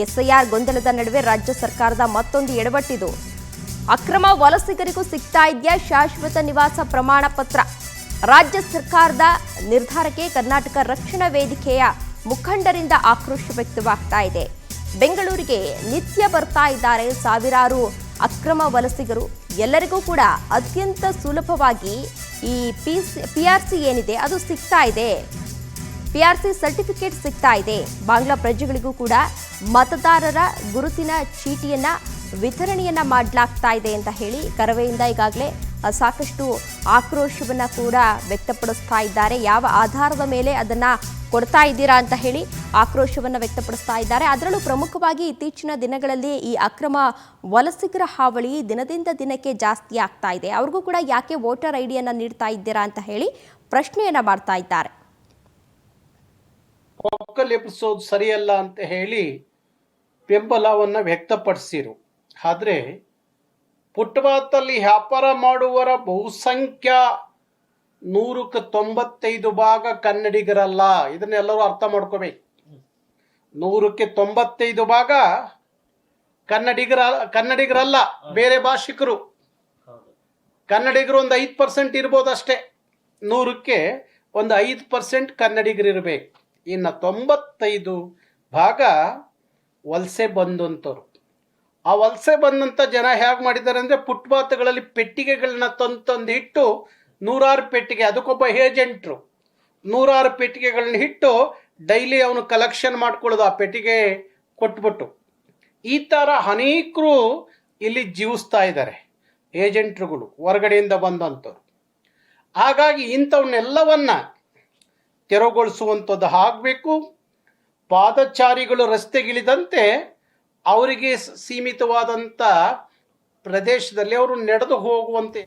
SIR ಗೊಂದಲದ ನಡುವೆ ರಾಜ್ಯ ಸರ್ಕಾರದ ಮತ್ತೊಂದು ಎಡವಟ್ಟಿದು. ಅಕ್ರಮ ವಲಸಿಗರಿಗೂ ಸಿಗ್ತಾ ಇದೆಯಾ ಶಾಶ್ವತ ನಿವಾಸ ಪ್ರಮಾಣ ಪತ್ರ? ರಾಜ್ಯ ಸರ್ಕಾರದ ನಿರ್ಧಾರಕ್ಕೆ ಕರ್ನಾಟಕ ರಕ್ಷಣಾ ವೇದಿಕೆಯ ಮುಖಂಡರಿಂದ ಆಕ್ರೋಶ ವ್ಯಕ್ತವಾಗ್ತಾ ಇದೆ. ಬೆಂಗಳೂರಿಗೆ ನಿತ್ಯ ಬರ್ತಾ ಇದ್ದಾರೆ ಸಾವಿರಾರು ಅಕ್ರಮ ವಲಸಿಗರು. ಎಲ್ಲರಿಗೂ ಕೂಡ ಅತ್ಯಂತ ಸುಲಭವಾಗಿ ಈ ಪಿಆರ್ಸಿ ಏನಿದೆ ಅದು ಸಿಗ್ತಾ ಇದೆ. ಪಿಆರ್ಸಿ ಸರ್ಟಿಫಿಕೇಟ್ ಸಿಗ್ತಾ ಇದೆ. ಬಾಂಗ್ಲಾ ಪ್ರಜೆಗಳಿಗೂ ಕೂಡ ಮತದಾರರ ಗುರುತಿನ ಚೀಟಿಯನ್ನ ವಿತರಣೆಯನ್ನ ಮಾಡಲಾಗ್ತಾ ಇದೆ ಅಂತ ಹೇಳಿ ಕರವೆಯಿಂದ ಈಗಾಗಲೇ ಸಾಕಷ್ಟು ಆಕ್ರೋಶವನ್ನ ಕೂಡ ವ್ಯಕ್ತಪಡಿಸ್ತಾ ಇದ್ದಾರೆ. ಯಾವ ಆಧಾರದ ಮೇಲೆ ಅದನ್ನ ಕೊಡ್ತಾ ಇದ್ದೀರಾ ಅಂತ ಹೇಳಿ ಆಕ್ರೋಶವನ್ನ ವ್ಯಕ್ತಪಡಿಸ್ತಾ ಇದ್ದಾರೆ. ಅದರಲ್ಲೂ ಪ್ರಮುಖವಾಗಿ ಇತ್ತೀಚಿನ ದಿನಗಳಲ್ಲಿ ಈ ಅಕ್ರಮ ವಲಸಿಗರ ಹಾವಳಿ ದಿನದಿಂದ ದಿನಕ್ಕೆ ಜಾಸ್ತಿ ಆಗ್ತಾ ಇದೆ. ಅವ್ರಿಗೂ ಕೂಡ ಯಾಕೆ ವೋಟರ್ ಐಡಿಯನ್ನ ನೀಡ್ತಾ ಇದ್ದೀರಾ ಅಂತ ಹೇಳಿ ಪ್ರಶ್ನೆಯನ್ನ ಮಾಡ್ತಾ ಇದ್ದಾರೆ. ಹೊಕ್ಕಲ್ ಎಪಿಸೋಡ್ ಸರಿಯಲ್ಲ ಅಂತ ಹೇಳಿ ಬೆಂಬಲವನ್ನು ವ್ಯಕ್ತಪಡಿಸಿರು. ಆದರೆ ಫುಟ್ಪಾತಲ್ಲಿ ವ್ಯಾಪಾರ ಮಾಡುವವರ ಬಹುಸಂಖ್ಯ 195% ಕನ್ನಡಿಗರಲ್ಲ. ಇದನ್ನೆಲ್ಲರೂ ಅರ್ಥ ಮಾಡ್ಕೋಬೇಕು. 195% ಕನ್ನಡಿಗರಲ್ಲ, ಬೇರೆ ಭಾಷಿಕರು. ಕನ್ನಡಿಗರು ಒಂದು 5% ಇರ್ಬೋದು ಅಷ್ಟೇ. 100ಕ್ಕೆ ಒಂದು 5% ಕನ್ನಡಿಗರು ಇರಬೇಕು. ಇನ್ನು 95% ವಲಸೆ ಬಂದಂಥವ್ರು. ಆ ವಲಸೆ ಬಂದಂಥ ಜನ ಹೇಗೆ ಮಾಡಿದ್ದಾರೆ ಅಂದರೆ ಫುಟ್ಪಾತ್ಗಳಲ್ಲಿ ಪೆಟ್ಟಿಗೆಗಳನ್ನ ತಂದು ಇಟ್ಟು ನೂರಾರು ಪೆಟ್ಟಿಗೆ, ಅದಕ್ಕೊಬ್ಬ ಏಜೆಂಟ್ರು 100 ಪೆಟ್ಟಿಗೆಗಳನ್ನ ಇಟ್ಟು ಡೈಲಿ ಅವನು ಕಲೆಕ್ಷನ್ ಮಾಡ್ಕೊಳ್ಳೋದು, ಆ ಪೆಟ್ಟಿಗೆ ಕೊಟ್ಬಿಟ್ಟು. ಈ ಥರ ಅನೇಕರು ಇಲ್ಲಿ ಜೀವಿಸ್ತಾ ಇದ್ದಾರೆ, ಏಜೆಂಟ್ರುಗಳು ಹೊರಗಡೆಯಿಂದ ಬಂದಂಥವ್ರು. ಹಾಗಾಗಿ ಇಂಥವನ್ನೆಲ್ಲವನ್ನ ತೆರವುಗೊಳಿಸುವಂಥದ್ದು ಆಗಬೇಕು. ಪಾದಚಾರಿಗಳು ರಸ್ತೆಗಿಳಿದಂತೆ ಅವರಿಗೆ ಸೀಮಿತವಾದಂಥ ಪ್ರದೇಶದಲ್ಲಿ ಅವರು ನಡೆದು ಹೋಗುವಂತೆ